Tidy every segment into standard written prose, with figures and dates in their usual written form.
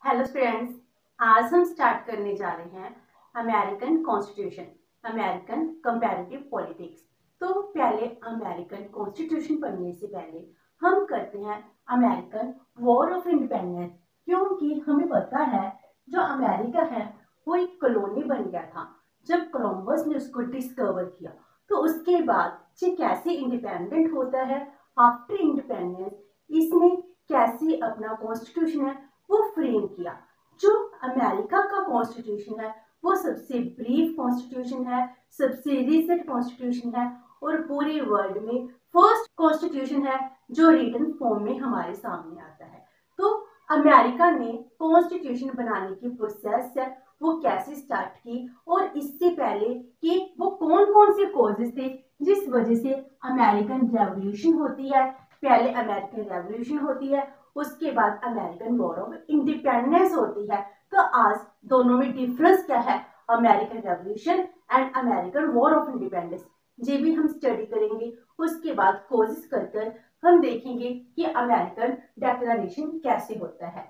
Hello friends, आज हम start करने जा रहे हैं American constitution, American comparative politics. तो पहले अमेरिकन कॉन्स्टिट्यूशन पढ़ने से पहले हम करते हैं अमेरिकन वॉर ऑफ इंडिपेंडेंस, क्योंकि हमें पता है जो अमेरिका है वो एक कॉलोनी बन गया था। जब कोलंबस ने उसको डिस्कवर किया तो उसके बाद ये कैसे इंडिपेंडेंट होता है, आफ्टर इंडिपेंडेंस इसने कैसे अपना कॉन्स्टिट्यूशन है वो फ्रेम किया। जो अमेरिका का कॉन्स्टिट्यूशन है वो सबसे ब्रीफ कॉन्स्टिट्यूशन है, सबसे रिसेंट कॉन्स्टिट्यूशन है और पूरे वर्ल्ड में फर्स्ट कॉन्स्टिट्यूशन है जो रिटन फॉर्म में हमारे सामने आता है। तो अमेरिका ने कॉन्स्टिट्यूशन बनाने की प्रोसेस है वो कैसे स्टार्ट की और इससे पहले कि वो कौन कौन से कॉजेस थे जिस वजह से अमेरिकन रेवोल्यूशन होती है। पहले अमेरिकन रेवोल्यूशन होती है, उसके बाद अमेरिकन वॉर ऑफ इंडिपेंडेंस होती है। तो आज दोनों में डिफरेंस क्या है, American revolution and American war of independence, ये भी हम स्टडी करेंगे। उसके बाद कोशिश कर हम देखेंगे कि अमेरिकन डेक्लेरेशन कैसे होता है।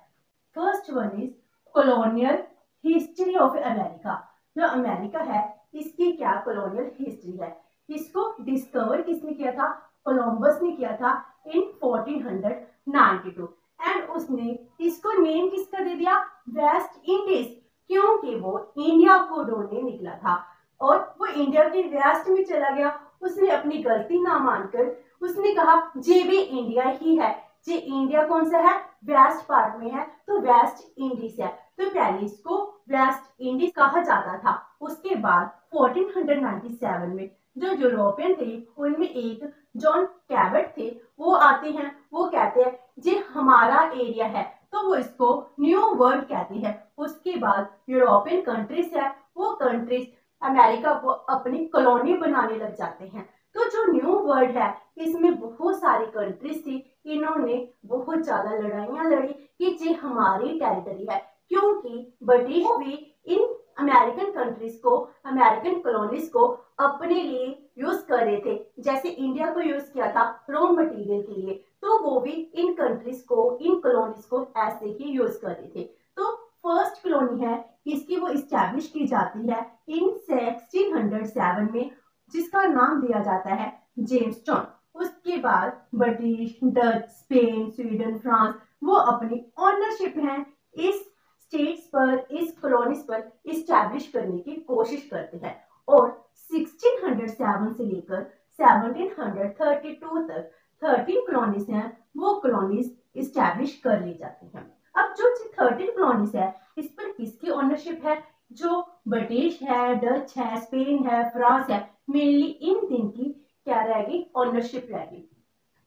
First one is colonial history of America. जो अमेरिका है इसकी क्या कॉलोनियल हिस्ट्री है, इसको डिस्कवर किसने किया था, कोलंबस ने किया था इन 1492 एंड उसने इसको नेम किसका दे दिया, वेस्ट इंडीज, क्योंकि वो इंडिया को ढूंढने निकला था और वो इंडिया के वेस्ट में चला गया। उसने अपनी गलती ना मानकर उसने कहा जे भी इंडिया ही है, जे इंडिया कौन सा है, वेस्ट पार्ट में है तो वेस्ट इंडीज है। तो पहले इसको वेस्ट इंडीज कहा जाता था। उसके बाद 1497 में जो यूरोपियन थे उनमें एक जॉन कैबट थे, वो आते हैं, वो कहते हैं जे हमारा एरिया है तो वो इसको न्यू वर्ल्ड कहते हैं। उसके बाद यूरोपियन कंट्रीज है, वो कंट्रीज अमेरिका को अपनी कॉलोनी बनाने लग जाते हैं। तो जो न्यू वर्ल्ड है इसमें बहुत सारी कंट्रीज थी, इन्होंने बहुत ज्यादा लड़ाइयां लड़ी कि ये हमारी टेरिटरी है, क्योंकि ब्रिटिश भी इन अमेरिकन कंट्रीज को, अमेरिकन कॉलोनीज को अपने लिए यूज कर रहे थे। जैसे इंडिया को यूज किया था रॉ मटेरियल के लिए, तो वो भी इन कंट्रीज को, इन कॉलोनीज को ऐसे ही यूज कर रहे थे। तो फर्स्ट कॉलोनी है इसकी वो इस्टेब्लिश की जाती है इन 1607 में, जिसका नाम दिया जाता है जेम्सटाउन। उसके बाद British, Dutch, Spain, Sweden, France वो अपनी ऑनरशिप है इस स्टेट्स पर, इस कॉलोनीज पर इस्टेब्लिश करने की कोशिश करते हैं और 1607 से लेकर 1732 तक 13 कॉलोनीज हैं, वो कॉलोनीज इस्टेब्लिश कर ली जाती हैं। अब जो 13 कॉलोनीज है इस पर किसकी ओनरशिप है, जो ब्रिटिश है, डच है, स्पेन है, फ्रांस है, मेनली इन तीन की क्या रहेगी, ओनरशिप रहेगी।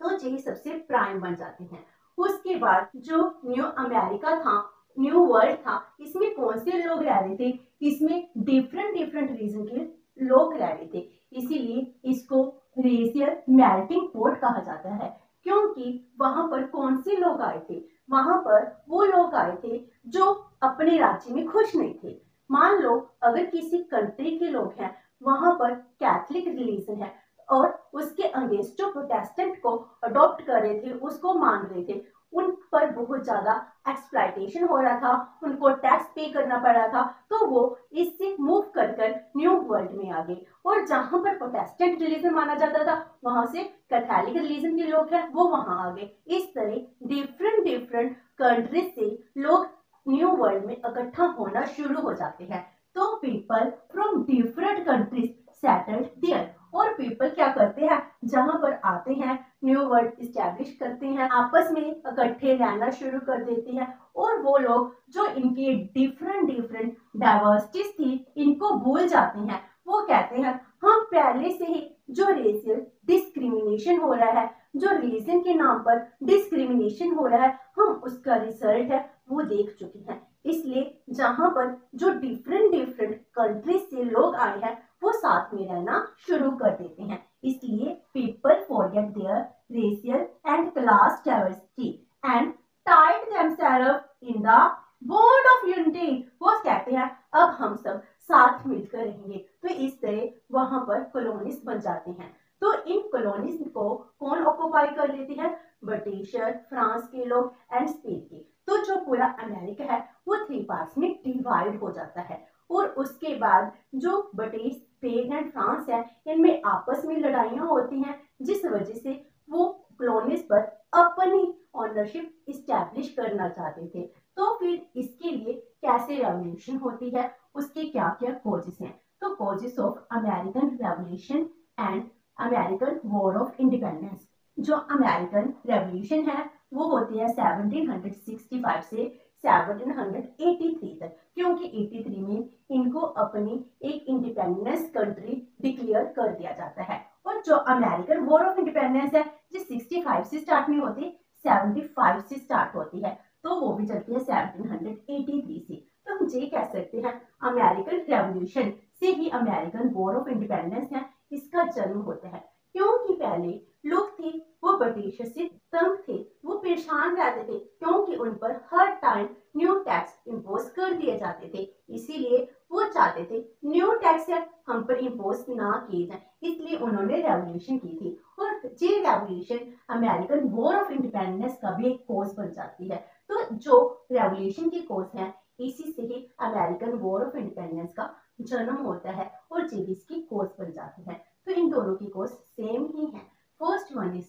तो ये सबसे प्राइम बन जाते हैं। उसके बाद जो न्यू अमेरिका था, न्यू वर्ल्ड था, इसमें कौन से लोग रह रहे थे, इसमें डिफरेंट डिफरेंट रीजन के लोग रह रहे थे, इसीलिए इसको रेशियल मेल्टिंग पॉट कहा जाता है। क्योंकि वहां पर कौन से लोग आए थे, वहां पर वो लोग आए थे जो अपने राज्य में खुश नहीं थे। मान लो अगर किसी कंट्री के लोग हैं, वहां पर कैथलिक रिलीजन है और उसके अगेंस्ट जो प्रोटेस्टेंट को अडॉप्ट कर रहे थे, उसको मान रहे थे, उन पर बहुत ज्यादा एक्सप्लॉयटेशन हो रहा था, उनको टैक्स पे करना पड़ रहा था, तो वो इससे मूव कर न्यू वर्ल्ड में आ गए। और जहां पर प्रोटेस्टेंट रिलीजन माना जाता था वहां से कैथोलिक रिलीजन के लोग हैं वो वहां आ गए। इस तरह डिफरेंट डिफरेंट कंट्रीज से लोग न्यू वर्ल्ड में इकट्ठा होना शुरू हो जाते हैं। तो people from different countries settled there, और पीपल क्या करते हैं, जहां पर आते हैं न्यू वर्ल्ड इस्टेब्लिश करते हैं, आपस में इकट्ठे रहना शुरू कर देते हैं। और वो लोग जो इनके डिफरेंट डिफरेंट डाइवर्सिटीज थी इनको भूल जाते हैं। वो कहते हैं हम पहले से ही जो रेशियल डिस्क्रिमिनेशन हो रहा है, जो रिलीजन के नाम पर डिस्क्रिमिनेशन हो रहा है, हम उसका रिजल्ट है वो देख चुके हैं। इसलिए जहां पर जो डिफरेंट डिफरेंट कंट्रीज से लोग आए हैं वो साथ में रहना शुरू कर देते हैं। इसलिए people forget their racial and class diversity and tied themself in the bond of unity. वो कहते हैं अब हम सब साथ मिलकर रहेंगे। तो इस तरह वहां पर कॉलोनीज बन जाते हैं। तो इन कॉलोनीज को कौन ऑक्युपाई कर लेते हैं, ब्रिटिशर, फ्रांस के लोग एंड स्पेन के। तो जो पूरा अमेरिका है वो 3 पार्ट्स में डिवाइड हो जाता है। और उसके बाद जो ब्रिटिश, स्पेन एंड फ्रांस है, इनमें आपस में लड़ाइयां होती हैं, जिस वजह से वो कॉलोनीज पर अपनी ओनरशिप इस्टेब्लिश करना चाहते थे। तो फिर इसके लिए कैसे रेवोल्यूशन होती है, उसके क्या क्या कॉजेस हैं। तो causes of American revolution and American war of independence. जो अमेरिकन रेवोल्यूशन है वो होती है 1765 से 1783 तक, क्योंकि 83 में इनको अपनी एक इंडिपेंडेंस कंट्री डिक्लेयर कर दिया जाता है। और जो अमेरिकन वॉर ऑफ इंडिपेंडेंस है जो 65 से स्टार्ट नहीं होती, 75 से स्टार्ट होती है, तो वो भी चलती है 1783 से। तो हम ये कह सकते हैं अमेरिकन रेवोल्यूशन से ही अमेरिकन वॉर ऑफ इंडिपेंडेंस है, इसका जन्म होता है। क्योंकि पहले लोग थे वो ब्रिटिश से तंग थे, वो परेशान रहते थे, क्योंकि उन पर हर टाइम न्यू टैक्स इम्पोज कर दिए जाते थे। इसीलिए वो चाहते थे न्यू टैक्स हम पर इम्पोज ना किए जाए, इसलिए उन्होंने रेवोल्यूशन की थी। और ये revolution American war of independence का भी एक कॉज बन जाती है। तो जो रेवोल्यूशन की कॉज है, इसी से ही अमेरिकन वॉर ऑफ इंडिपेंडेंस का जन्म होता है और ये इसकी कॉज बन जाती है। तो इन दोनों की कॉज सेम ही है। First one is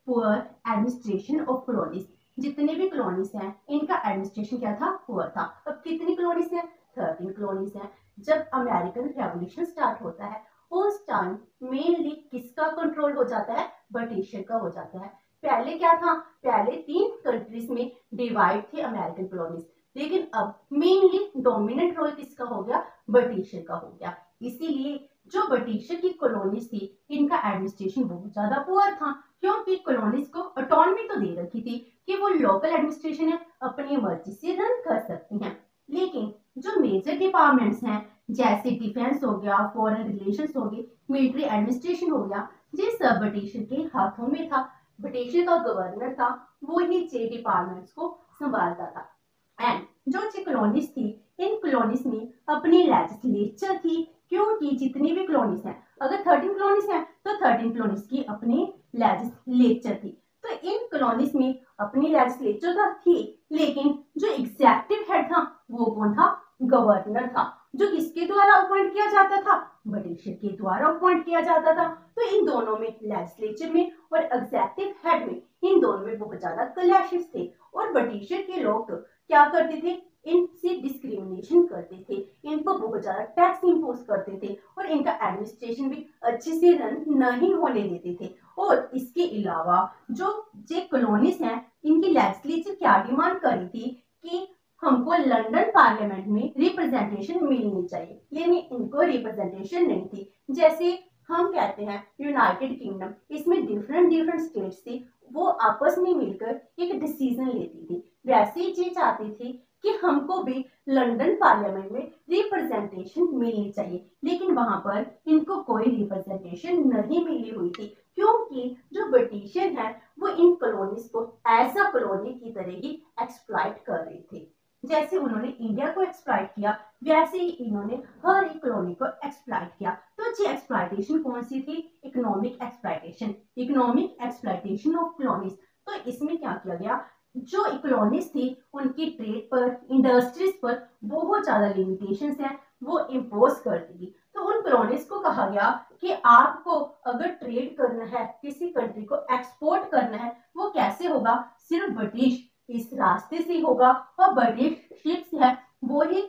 poor administration of colonies. जितने भी कॉलोनीज हैं इनका एडमिनिस्ट्रेशन क्या था, पुअर था। अब कितनी कॉलोनीज हैं, 13 कॉलोनीज हैं। जब अमेरिकन रेवोल्यूशन स्टार्ट होता है उस टाइम मेनली किसका कंट्रोल हो जाता है, ब्रिटिशर का हो जाता है। पहले क्या था, पहले 3 कंट्रीज में डिवाइड थी अमेरिकन कॉलोनीज, लेकिन अब मेनली डोमिनेंट रोल किसका हो गया, ब्रिटिशर का हो गया। इसीलिए जो ब्रिटिशर की कॉलोनीज थी इनका एडमिनिस्ट्रेशन बहुत ज्यादा पुअर था, क्योंकि कॉलोनीज को ऑटोनॉमी तो दे रखी थी कि वो लोकल एडमिनिस्ट्रेशन है अपनी मर्जी से रन कर सकती हैं। लेकिन जो मेजर डिपार्टमेंट्स हैं जैसे डिफेंस हो गया, फॉरेन रिलेशंस हो गई, मिलिट्री एडमिनिस्ट्रेशन हो गया, ये सब ब्रिटिशर के हाथों में था। ब्रिटिशर का गवर्नर था, वो ही ये डिपार्टमेंट्स को संभालता था। एंड जो कॉलोनीज थी इन कॉलोनीज में अपनी लेजिस्लेचर थी, क्योंकि जितनी भी कॉलोनीज हैं, अगर 13 कॉलोनीज हैं तो 13 कॉलोनीज की अपनी लेजिस्लेचर थी। तो इन कॉलोनीज में अपनी लेजिस्लेचर तो थी, लेकिन जो एग्जेक्टिव हेड था वो कौन था, गवर्नर था, जो किसके द्वारा अपॉइंट किया जाता था, ब्रिटिशर के द्वारा अपॉइंट किया जाता था। तो इन दोनों में, लेजिस्लेचर में और एग्जेक्टिव हेड में, इन दोनों में बहुत ज्यादा क्लैशेस थे। और ब्रिटिशर के लोग तो क्या करते थे, इनसे डिस्क्रिमिनेशन करते थे, इन पर बहुत ज्यादा टैक्स इम्पोज करते थे और इनका एडमिनिस्ट्रेशन भी अच्छे से रन नहीं होने देते थे। और इसके अलावा जो कॉलोनीज हैं इनकी लेजिस्लेचर क्या डिमांड करी थी कि हमको लंदन पार्लियामेंट में रिप्रेजेंटेशन मिलनी चाहिए, यानी इनको रिप्रेजेंटेशन नहीं थी। जैसे हम कहते हैं यूनाइटेड किंगडम, इसमें डिफरेंट स्टेट्स थी, वो आपस में मिलकर एक डिसीजन लेती थी। वैसे ही ये चाहती थी कि हमको भी लंदन पार्लियामेंट में रिप्रेजेंटेशन मिलनी चाहिए, लेकिन वहां पर इनको कोई रिप्रेजेंटेशन नहीं मिली हुई थी, क्योंकि जो ब्रिटिशर हैं वो इन कॉलोनीज को एज अ कॉलोनी की तरह ही एक्सप्लॉइट कर रहे थे। जैसे उन्होंने इंडिया को एक्सप्लॉइट किया, वैसे ही इन्होंने हर एक कॉलोनी को एक्सप्लॉइट किया। तो ये एक्सप्लॉइटेशन कौन सी थी, economic exploitation, economic exploitation of colonies. तो इसमें क्या किया गया, जो कॉलोनीज थी उनकी ट्रेड पर, इंडस्ट्रीज पर बहुत ज्यादा लिमिटेशंस हैं, वो इम्पोज कर दी। तो उन कॉलोनीज को कहा गया कि आपको अगर ट्रेड करना है, किसी कंट्री को एक्सपोर्ट करना है, वो कैसे होगा, सिर्फ ब्रिटिश इस रास्ते से होगा, और ब्रिटिश शिप्स है वो ही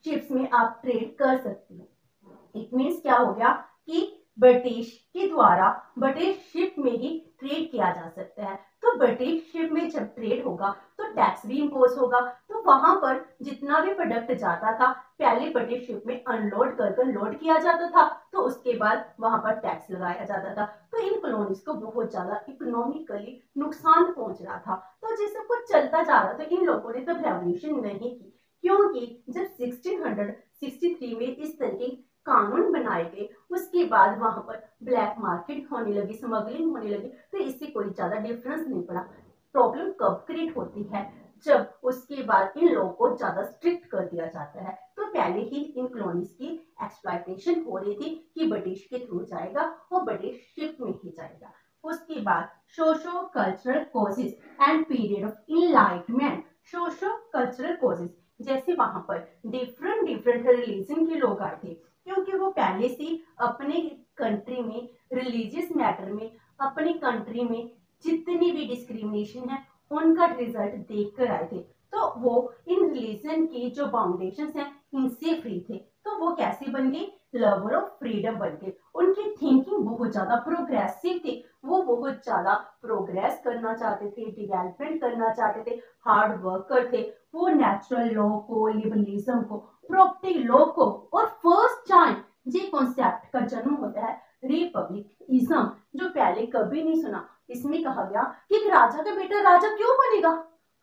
शिप्स में आप ट्रेड कर सकते हो। इट मीन्स क्या हो गया कि ब्रिटिश के द्वारा ब्रिटिश शिप में ही ट्रेड किया जा सकता है। तो ब्रिटिश शिप में जब ट्रेड होगा तो टैक्स भी इम्पोज होगा। तो वहां पर जितना भी प्रोडक्ट जाता था पहले ब्रिटिश शिप में अनलोड कर लोड किया जाता था, तो उसके बाद वहां पर टैक्स लगाया जाता था। तो इन कॉलोनीज को बहुत ज्यादा इकोनॉमिकली नुकसान पहुंच रहा था। तो जैसे कुछ चलता जा रहा था, इन लोगों ने तब रेवोल्यूशन नहीं की, क्योंकि जब 1663 में इस तरीके कानून बनाए गए, उसके बाद वहां पर ब्लैक मार्केट होने लगी, स्मगलिंग होने लगी, तो इससे कोई ज्यादा डिफरेंस नहीं पड़ा। प्रॉब्लम कब क्रिएट होती है, जब उसके बाद इन लोगों को ज्यादा स्ट्रिक्ट कर दिया जाता है। तो पहले ही इन कॉलोनीज की एक्सप्लॉइटेशन हो रही थी कि ब्रिटिश के थ्रू जाएगा और ब्रिटिश शिप में ही जाएगा। उसके बाद socio cultural causes and period of enlightenment. Socio cultural causes, जैसे वहां पर डिफरेंट रिलीजन के लोग आए थे, क्योंकि वो पहले से अपने कंट्री में रिलीजियस मैटर में, अपने कंट्री में जितनी भी डिस्क्रिमिनेशन है उनका रिजल्ट देख कर आए थे। तो वो इन रिलीजन की जो फाउंडेशन है इनसे फ्री थे, तो वो कैसे बन गए, लवर ऑफ फ्रीडम बन गए। उनकी थिंकिंग बहुत ज्यादा प्रोग्रेसिव थी, वो बहुत ज्यादा प्रोग्रेस करना चाहते थे, डेवलपमेंट करना चाहते थे, हार्ड वर्कर थे। वो नेचुरल लॉ को, लिबरलिज्म को, प्रॉपर्टी लॉ को, और फर्स्ट टाइम ये कॉन्सेप्ट का जन्म होता है रिपब्लिकिज्म, जो पहले कभी नहीं सुना। इसमें कहा गया कि एक राजा का बेटा राजा क्यों बनेगा,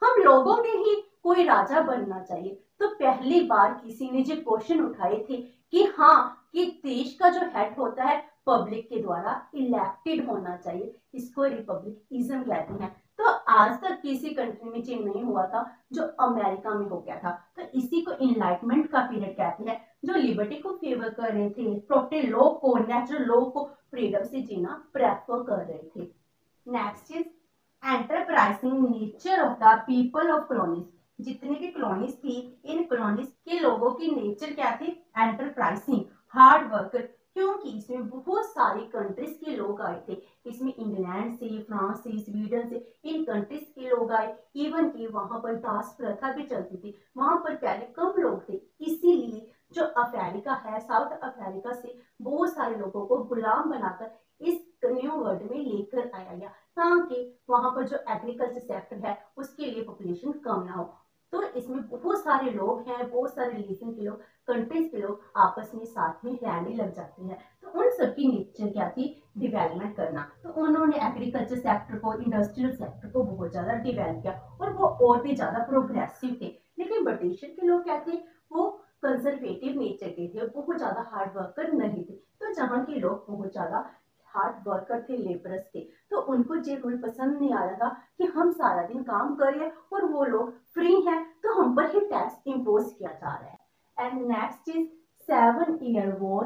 हम लोगों में ही कोई राजा बनना चाहिए। तो पहली बार किसी ने जो क्वेश्चन उठाए थे कि हाँ, कि देश का जो हेड होता है पब्लिक के द्वारा इलेक्टेड होना चाहिए, इसको रिपब्लिकिज्म कहते हैं। तो आज तक किसी कंट्री में चेंज नहीं हुआ था जो अमेरिका में हो गया था। तो इसी को इनलाइटमेंट का पीरियड कहते हैं, जो लिबर्टी को फेवर कर रहे थे, प्रोटेक्ट लॉ को, नेचुरल लॉ को, फ्रीडम से जीना प्रेफर कर रहे थे। Next is enterprising nature of the people of colonies. जितनी भी कॉलोनीज थी, इन कॉलोनीज के लोगों की नेचर क्या थी, एंटरप्राइजिंग, हार्ड वर्कर, क्योंकि इसमें बहुत सारी कंट्रीज के लोग आए थे। इसमें इंग्लैंड से, फ्रांस से, स्वीडन से, इन कंट्रीज के लोग आए। इवन की वहां पर दास प्रथा भी चलती थी, वहां पर पहले कम लोग थे, इसीलिए जो अफ्रीका है, साउथ अफ्रीका से बहुत सारे लोगों को गुलाम बनाकर इस न्यू वर्ल्ड में लेकर आया गया, ताकि वहां पर जो एग्रीकल्चर सेक्टर है उसके लिए पॉपुलेशन कम ना हो। तो इसमें बहुत सारे लोग हैं, बहुत सारे रिलीजन के लोग, कंट्रीज के लोग आपस में साथ में रहने लग जाते हैं। तो उन सबकी नेचर क्या थी, डेवलपमेंट करना। तो उन्होंने एग्रीकल्चर सेक्टर को, इंडस्ट्रियल सेक्टर को बहुत ज्यादा डेवलप किया, और वो और भी ज्यादा प्रोग्रेसिव थे। लेकिन ब्रिटिश के लोग क्या थे, वो कंजर्वेटिव नेचर के थे, बहुत ज्यादा हार्ड वर्कर नहीं थे। तो जहाँ के लोग बहुत ज्यादा हार्ड वर्कर थे, लेबरर्स थे, तो उनको ये रूल पसंद नहीं आ रहा था कि हम सारा दिन काम करें और वो लोग फ्री हैं, तो हम पर ही टैक्स इम्पोज किया जा रहा है। And next is 7 year war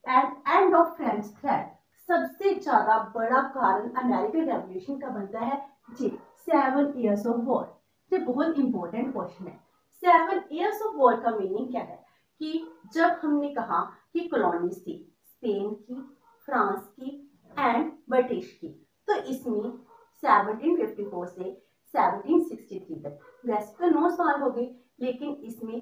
and end of French thread. सबसे ज्यादा बड़ा कारण अमेरिकन रेवोल्यूशन का बनता है जी 7 ईयर्स ऑफ वॉर। ये बहुत इंपॉर्टेंट क्वेश्चन है। 7 ईयर्स ऑफ वॉर का मीनिंग क्या है, कि जब हमने कहा कि कॉलोनीज थी, स्पेन की, फ्रांस की एंड ब्रिटिश की, तो इसमें 1754 से 1763 तक, वैसे तो 9 साल हो गए, लेकिन इसमें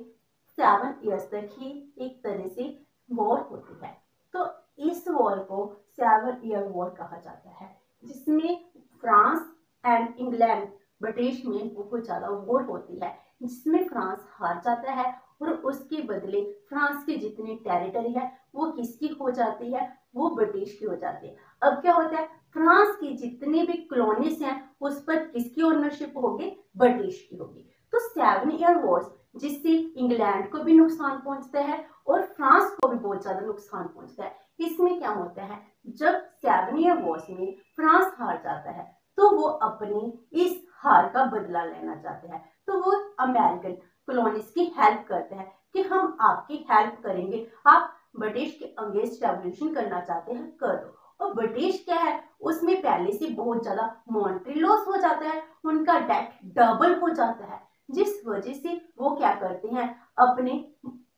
7 ईयर्स तक ही एक तरह से वॉर होती है। तो इस वॉर को 7 ईयर वॉर कहा जाता है, जिसमें फ्रांस एंड इंग्लैंड, ब्रिटिश में बहुत ज्यादा वॉर होती है, जिसमें फ्रांस हार जाता है, और उसके बदले फ्रांस की जितनी टेरिटरी है वो किसकी हो जाती है, वो ब्रिटिश की हो जाती है। अब क्या होता है, फ्रांस की जितनी भी कॉलोनीज हैं उस पर किसकी ओनरशिप होगी, ब्रिटिश की होगी। तो 7 ईयर वॉर्स, जिससे इंग्लैंड को भी नुकसान पहुंचता है और फ्रांस को भी बहुत ज्यादा नुकसान पहुंचता है। इसमें क्या होता है, जब 7 ईयर वॉर्स में फ्रांस हार जाता है, तो वो अपनी इस हार का बदला लेना चाहते हैं। तो वो अमेरिकन कॉलोनीज की हेल्प करते हैं कि हम आपकी हेल्प करेंगे, आप ब्रिटिश के अगेंस्ट रेवोल्यूशन करना चाहते हैं, कर दो। और ब्रिटिश क्या है, उसमें पहले से बहुत ज्यादा मॉनेटरी लॉस हो जाता है, उनका डेट डबल हो जाता है, जिस वजह से वो क्या करते हैं, अपने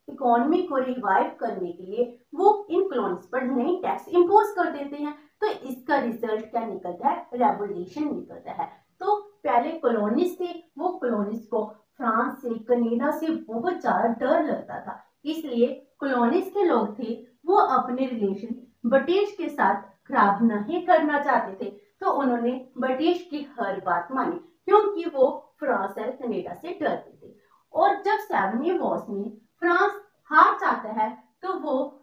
इकोनॉमी को रिवाइव करने के लिए वो इन कॉलोनीज पर नई टैक्स इम्पोज कर देते हैं। तो इसका रिजल्ट क्या निकलता है, रेवोल्यूशन निकलता है। तो पहले कॉलोनीज थे, वो कॉलोनीज को फ्रांस से, कनाडा से बहुत ज्यादा डर लगता था, इसलिए कॉलोनीज के लोग थे वो अपने रिलेशन ब्रिटिश के साथ खराब नहीं करना चाहते थे। तो उन्होंने ब्रिटिश की हर बात मानी, क्योंकि वो फ्रांस और कनाडा से डरते थे। और जब 7 ईयर वॉर में फ्रांस हार जाता है, तो वो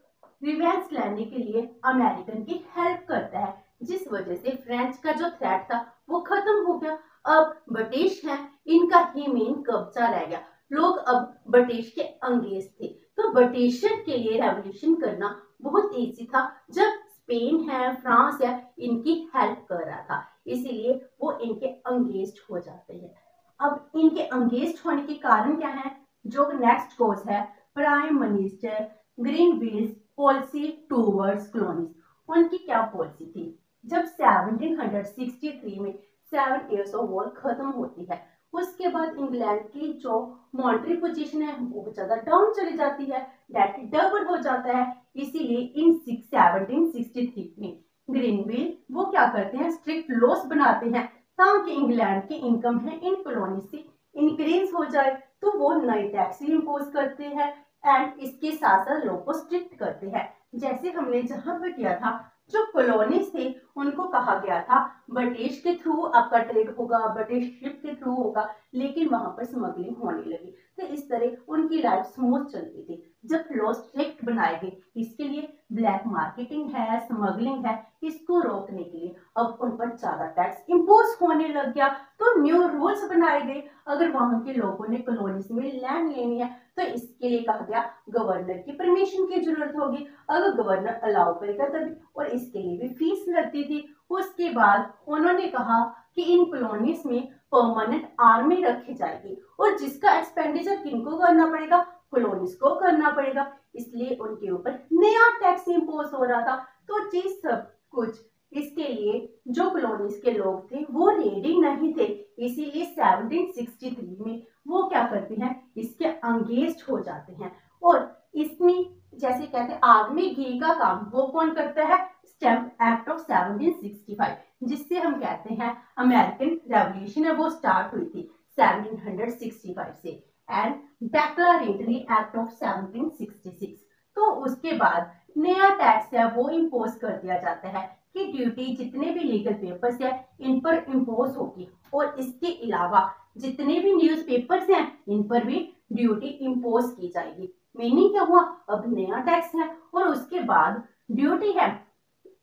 रिवेंज लेने के लिए अमेरिकन की हेल्प करता है, जिस वजह से फ्रेंच का जो थ्रेट था वो खत्म हो गया। अब ब्रिटिश है, इनका ही मेन कब्जा रह गया, लोग अब ब्रिटिश के अंगेज थे। तो ब्रिटिश के लिए रेवोल्यूशन करना बहुत इजी था, जब स्पेन है, फ्रांस है, इनकी हेल्प कर रहा था, इसीलिए वो इनके अंगेज हो जाते हैं। अब इनके अंगेज होने के कारण क्या है, जो नेक्स्ट कोर्स है, prime minister Grenville's policy towards colonies. उनकी क्या पॉलिसी थी, जब 1763 में 7 ईयर्स ऑफ वॉर खत्म होती है, उसके बाद इंग्लैंड की जो मॉनेटरी पोजीशन है वो बहुत ज्यादा डाउन चली जाती है, डेट डबल हो जाता है। इसीलिए इन 1763 में ग्रीनविल वो क्या करते हैं, स्ट्रिक्ट लॉस बनाते हैं ताकि इंग्लैंड की इनकम है इन कॉलोनी से इंक्रीज हो जाए। तो वो नए टैक्स इम्पोज करते हैं एंड इसके साथ साथ लोगों को स्ट्रिक्ट करते हैं। जैसे हमने जहां पर किया था, जो कॉलोनीज थे उनको कहा गया था ब्रिटिश के थ्रू आपका ट्रेड होगा, ब्रिटिश शिप के थ्रू होगा, लेकिन वहां पर स्मगलिंग होने लगी। तो इस तरह उनकी लाइफ स्मूथ चलती थी। जब लॉ स्ट्रिक्ट बनाए गए, इसके लिए ब्लैक मार्केटिंग है, स्मगलिंग है, इसको रोकने के लिए अब उन पर ज्यादा टैक्स इम्पोज होने लग गया। तो न्यू रूल्स बनाए गए। अगर वहां के लोगों ने कॉलोनीज में लैंड लेनी है तो इसके लिए कहा गया गवर्नर की परमिशन की जरूरत होगी। अगर गवर्नर अलाउ करेगा तभी, और इसके लिए भी फीस लगती थी। उसके बाद उन्होंने कहा कि इन कॉलोनीज में परमानेंट आर्मी रखी जाएगी और जिसका एक्सपेंडिचर किनको करना पड़ेगा, कॉलोनीज को करना पड़ेगा। इसलिए उनके ऊपर नया टैक्स इम्पोज हो रहा था। तो जी सब कुछ इसके लिए जो कॉलोनीज के लोग थे वो रेडी नहीं थे। इसीलिए 1763 में वो क्या करते हैं, इसके अंगेज हो जाते हैं। और इसमें जैसे कहते हैं आग में घी का काम वो कौन करता है, स्टैम्प एक्ट ऑफ 1765, जिससे हम कहते हैं अमेरिकन रेवोल्यूशन है वो स्टार्ट हुई थी 1765 से, एंड डेक्लरेटरी एक्ट ऑफ 1766। तो उसके बाद नया टैक्स है वो इम्पोज कर दिया जाता है कि ड्यूटी जितने भी लीगल पेपर्स है इन पर इम्पोज होगी। और इसके अलावा जितने भी न्यूज़पेपर्स हैं इन पर भी ड्यूटी इम्पोज की जाएगी। मीनिंग क्या हुआ, अब नया टैक्स है और उसके बाद ड्यूटी है,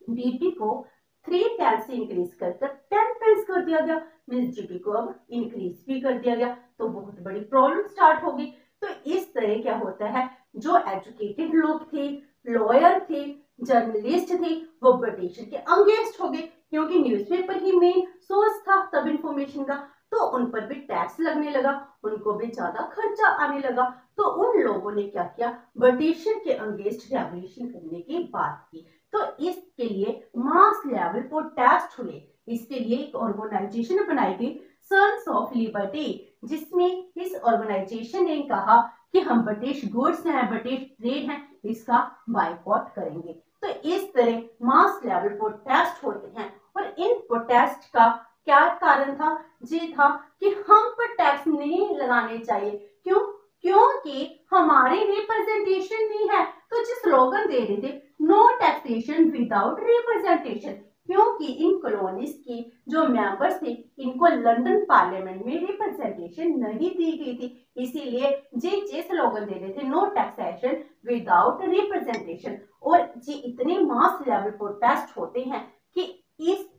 ड्यूटी को 3 टाइम्स से इंक्रीज कर 10 टाइम्स कर दिया गया। मीन्स ड्यूटी को अब इंक्रीज भी कर दिया गया। तो बहुत बड़ी प्रॉब्लम स्टार्ट होगी। तो इस तरह क्या होता है, जो एजुकेटेड लोग थे, लॉयर थे, जर्नलिस्ट थे, वो ब्रिटिश के अगेंस्ट हो गए, क्योंकि न्यूज़पेपर ही मेन सोर्स था तब इंफॉर्मेशन का। तो उन पर भी टैक्स लगने लगा, उनको भी ज्यादा खर्चा आने लगा। तो उन लोगों ने क्या किया, ब्रिटिश के अगेंस्ट रेवोल्यूशन करने की बात की। तो इसके लिए मास लेवल पर टैक्स हुए। इसके लिए एक ऑर्गेनाइजेशन बनाई गई, सन्स ऑफ लिबर्टी, जिसमें इस ऑर्गेनाइजेशन ने कहा कि हम ब्रिटिश गुड्स हैं, ब्रिटिश ट्रेड हैं, इसका बायकॉट करेंगे। तो इस तरह मास लेवल प्रोटेस्ट होते हैं। और इन प्रोटेस्ट का क्या कारण था, ये था कि हम पर टैक्स नहीं लगाने चाहिए। क्यों, क्योंकि हमारी रिप्रेजेंटेशन नहीं है। तो जिस स्लोगन दे रहे थे, नो टैक्सेशन विदाउट रिप्रेजेंटेशन, क्योंकि इन कॉलोनीज की जो मेंबर्स थे इनको लंदन पार्लियामेंट में रिप्रेजेंटेशन नहीं दी गई थी। इसीलिए जे स्लोगन दे रहे थे, नो टैक्सेशन विदाउट रिप्रेजेंटेशन। और जी इतने मास लेवल प्रोटेस्ट होते हैं कि इस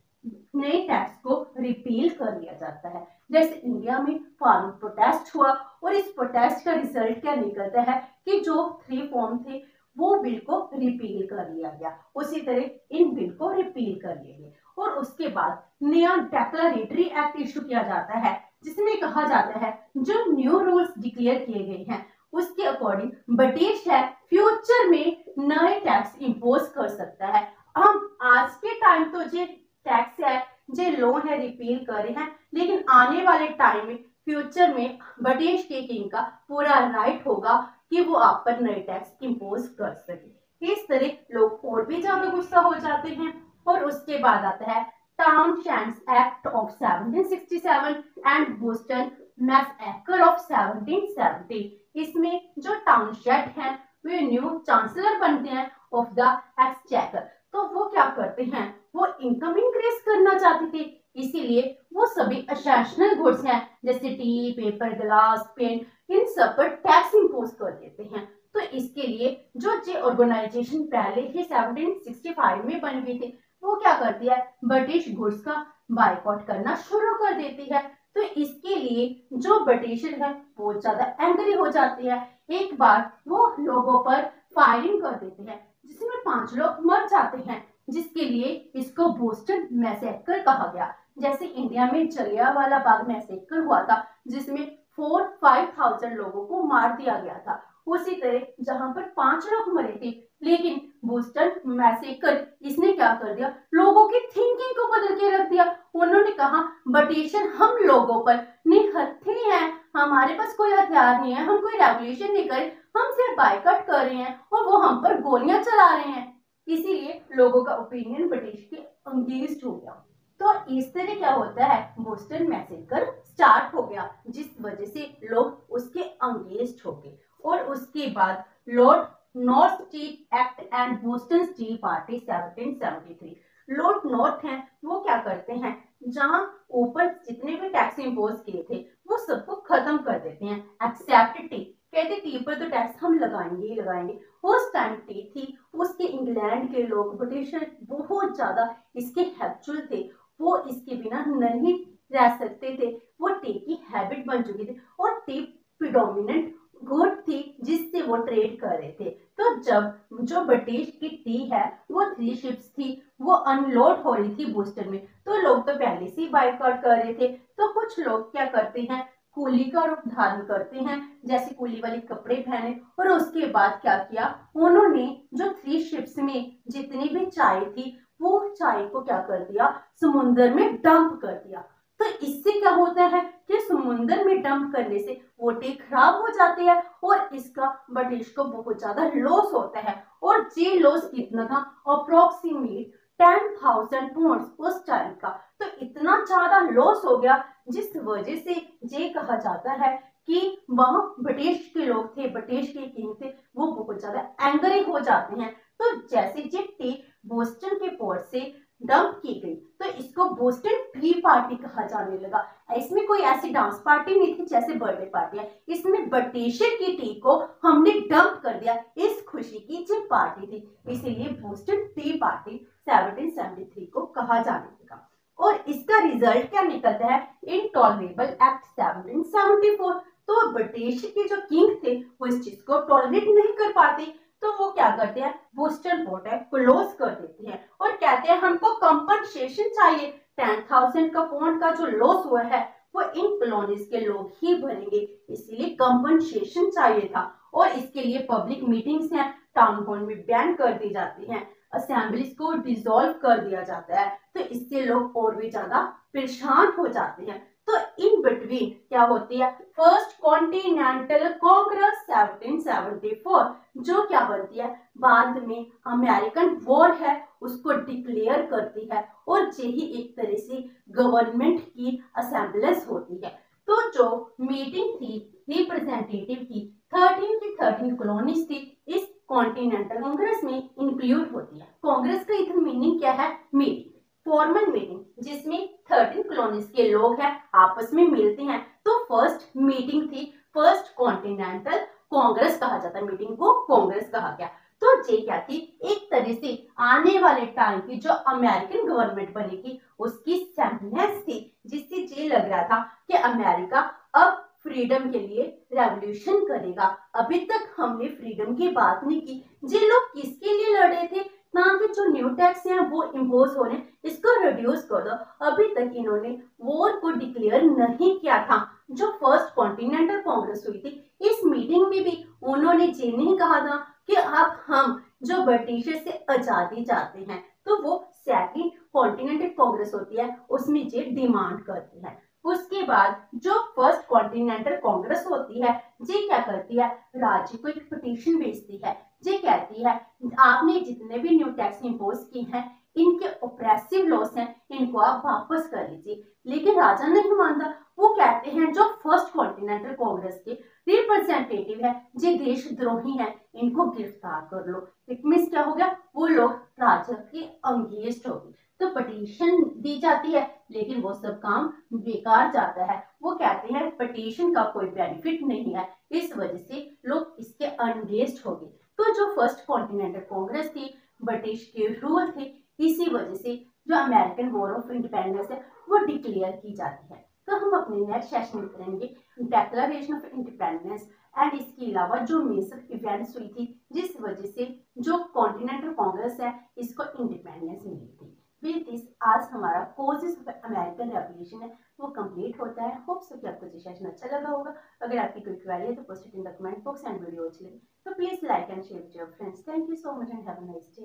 नए टैक्स को रिपील कर लिया जाता है। जैसे इंडिया में फार्म प्रोटेस्ट हुआ और इस प्रोटेस्ट का रिजल्ट क्या निकलता है कि जो 3 फॉर्म थे वो बिल को रिपील कर लिया गया। उसी तरह इन बिल को रिपील कर लिया गया। और उसके बाद नया डेक्लरेटरी एक्ट इशू किया जाता है, जिसमें कहा जाता है जो न्यू रूल्स डिक्लेयर किए गए हैं उसके अकॉर्डिंग ब्रिटिश है फ्यूचर में नए टैक्स इम्पोज कर सकता है। हम आज के टाइम तो जो टैक्स है जो लोन है रिपील कर रहे हैं, लेकिन आने वाले टाइम में फ्यूचर में ब्रिटिश के किंग का पूरा राइट होगा कि वो आप पर नए टैक्स इम्पोज कर सके। इस तरह लोग और भी ज्यादा गुस्सा हो जाते हैं। और उसके बाद आता है Townshend's act of 1767 and Boston massacre of 1770। इसमें जो टाउनशेंड है वे न्यू चांसलर बनते हैं ऑफ द एक्सचेकर। तो वो क्या करते हैं, वो इनकम इंक्रीज करना चाहते थे। इसीलिए वो सभी एसेंशियल गुड्स हैं जैसे टी, पेपर, ग्लास, पेन, इन सब पर टैक्स इम्पोज कर देते हैं। तो इसके लिए जो जे ऑर्गेनाइजेशन पहले ही 1765 में बन गई थी वो क्या करती है, ब्रिटिश गुड्स का बायकॉट करना शुरू कर देती है। तो इसके लिए जो ब्रिटिशर है वो ज्यादा एंग्री हो जाती है। एक बार वो लोगों पर फायरिंग कर देते हैं जिसमें 5 लोग मर जाते हैं, जिसके लिए इसको बोस्टन मैसेकर कहा गया। जैसे इंडिया में जलियांवाला बाग मैसेकर हुआ था जिसमें 4-5 थाउजेंड लोगों को मार दिया गया था। उसी तरह जहां पर 5 लोग मरे थे, लेकिन बोस्टन मैसेकर इसने क्या कर दिया, लोगों की थिंकिंग को बदल के रख दिया। उन्होंने कहा ब्रिटिशर हम लोगों पर निहत्थे हैं, हमारे पास कोई हथियार नहीं है, हम कोई रेवोल्यूशन नहीं करे, हम सिर्फ बाइकआउट कर रहे हैं और वो हम पर गोलियां चला रहे हैं। इसीलिए लोगों का ओपिनियन ब्रिटिश के अंगेंस्ट हो गया। तो इस तरह क्या होता है, बोस्टन मैसेकर स्टार्ट हो गया, जिस वजह से लोग उसके अंगेंस्ट हो गए। और उसके बाद Lord north street act and Boston T party 1773। Lord north हैं, वो क्या करते हैं, जहां ऊपर जितने भी टैक्स इम्पोज किए थे वो सबको खत्म कर देते हैं, एक्सेप्ट टी। कहते टी पर तो टैक्स हम लगाएंगे ही लगाएंगे। उस टाइम टी थी, उसके इंग्लैंड के लोग ब्रिटिशर बहुत ज्यादा इसके हैप्चुअल थे, वो इसके बिना नहीं रह सकते थे, वो टी की हैबिट बन चुकी थी और टी प्रिडोमिनेंट गुड थी जिससे वो ट्रेड कर रहे थे। तो जब जो ब्रिटिश की टी है वो 3 शिप्स थी, वो अनलोड हो रही थी बोस्टन में, तो लोग तो पहले से ही बाइकआउट कर रहे थे। तो कुछ लोग क्या करते हैं, कूली का रूप धारण करते हैं, जैसे कूली वाले कपड़े पहने, और उसके बाद क्या किया, उन्होंने जो 3 शिप्स में जितनी भी चाय थी वो चाय को क्या कर दिया, समुद्र में डंप कर दिया। तो इससे क्या होता है कि समुद्र में डंप करने से वो टी खराब हो जाती है और इसका ब्रिटिश को बहुत ज्यादा लॉस होता है। और ये लॉस कितना था, अप्रोक्सीमेटली 10,000 पाउंड्स उस टाइम का। तो इतना ज्यादा लॉस हो गया, जिस वजह से ये कहा जाता है कि वहां ब्रिटिश के लोग थे, ब्रिटिश के किंग थे, वो बहुत ज्यादा एंग्री हो जाते हैं। तो जैसे ये टी बोस्टन के पोर्ट से डंप की गई, तो इसको बोस्टन टी पार्टी कहा जाने लगा। इसमें कोई ऐसी डांस पार्टी नहीं थी जैसे बर्थडे पार्टी है, इसमें ब्रिटिशर की टी को हमने डंप कर दिया, इस खुशी की जो पार्टी थी, इसीलिए बोस्टन टी पार्टी 1773 को कहा जाने लगा। और इसका रिजल्ट क्या निकलता है, इनटॉलरेबल एक्ट 1774। तो ब्रिटिश के जो किंग थे वो इस चीज को टॉलरेट नहीं कर पाते, तो वो क्या करते हैं, बोस्टन पोर्ट है क्लोज कर देते हैं और कहते हैं हमको कंपनसेशन चाहिए, 10,000 का पाउंड का जो लॉस हुआ है वो इन कॉलोनीज के लोग ही भरेंगे, इसीलिए कंपनसेशन चाहिए था। और इसके लिए पब्लिक मीटिंग्स हैं, टाउन हॉल में बैन कर दी जाती हैं, असेंबलीज को डिसॉल्व कर दिया जाता है। तो इससे लोग और भी ज्यादा परेशान हो जाते हैं। तो इन बिटवीन क्या होती है, फर्स्ट कॉन्टिनेंटल कांग्रेस 1774, जो क्या बनती है, बाद में अमेरिकन वॉर है उसको डिक्लेयर करती है, और यही एक तरह से गवर्नमेंट की असेंबलीज होती है। तो जो मीटिंग थी रिप्रेजेंटेटिव की 13 की 13 कॉलोनीज थी, इस कॉन्टिनेंटल कांग्रेस में इंक्लूड होती है। कांग्रेस का इधर मीनिंग क्या है, मीटिंग, फॉर्मल मीटिंग, जिसमें 13 कॉलोनीज के लोग हैं आपस में मिलते हैं। तो फर्स्ट मीटिंग थी, फर्स्ट कॉन्टिनेंटल कांग्रेस कहा जाता है, मीटिंग को कांग्रेस कहा गया। तो ये क्या थी, एक तरह से आने वाले टाइम की जो अमेरिकन गवर्नमेंट बनेगी उसकी सेंटेंस थी, जिससे ये लग रहा था कि अमेरिका अब फ्रीडम के लिए रेवोल्यूशन करेगा। अभी तक हमने फ्रीडम की बात नहीं की, ये लोग किसके लिए लड़ रहे थे, ताकि जो न्यू टैक्स हैं वो इम्पोज हो रहे हैं इसको रिड्यूस कर दो। अभी तक इन्होंने वॉर को डिक्लेयर नहीं किया था। जो फर्स्ट कॉन्टिनेंटल कांग्रेस हुई थी, इस मीटिंग में भी उन्होंने ये नहीं कहा था कि अब हम जो ब्रिटिशर से आजादी चाहते हैं, तो वो सेकंड कॉन्टिनेंटल कांग्रेस होती है उसमें ये डिमांड करती है। उसके बाद जो फर्स्ट कॉन्टिनेंटल कांग्रेस होती है, ये क्या करती है, राज्य को एक पिटीशन भेजती है, ये कहती है आपने जितने भी न्यू टैक्स इम्पोज किए हैं इनके ऑपरेसिव लॉस हैं, इनको आप वापस कर लीजिए। लेकिन राजा नहीं मानता, वो कहते हैं जो फर्स्ट कॉन्टिनेंटल कांग्रेस के रिप्रेजेंटेटिव है, ये देशद्रोही हैं, इनको गिरफ्तार कर लो। इट मींस क्या हो गया, वो लोग राजा के अंगेंस्ट हो गए। तो पिटीशन दी जाती है लेकिन वो सब काम बेकार जाता है। वो कहते हैं पिटीशन का कोई बेनिफिट नहीं है, इस वजह से लोग इसके अनगेंस्ट हो गए। तो जो फर्स्ट कॉन्टिनेंटल कांग्रेस थी, ब्रिटिश के रूल थे, इसी वजह से जो अमेरिकन वॉर ऑफ इंडिपेंडेंस है वो डिक्लेयर की जाती है। तो हम अपने नेक्स्ट सेशन में करेंगे डिक्लेरेशन ऑफ इंडिपेंडेंस एंड इसके अलावा जो मेजर इवेंट्स हुई थी जिस वजह से जो कॉन्टिनेंटल कांग्रेस है इसको इंडिपेंडेंस मिली थी। विद दिस आज हमारा कोजेस ऑफ अमेरिकन रेवोल्यूशन है वो कंप्लीट होता है। होप सो कि आपको ये सेशन अच्छा लगा होगा। अगर आपकी कोई क्वेरी है तो post it in the comment box and video अच्छी लगी तो please like and share with your friends. Thank you so much and have a nice day.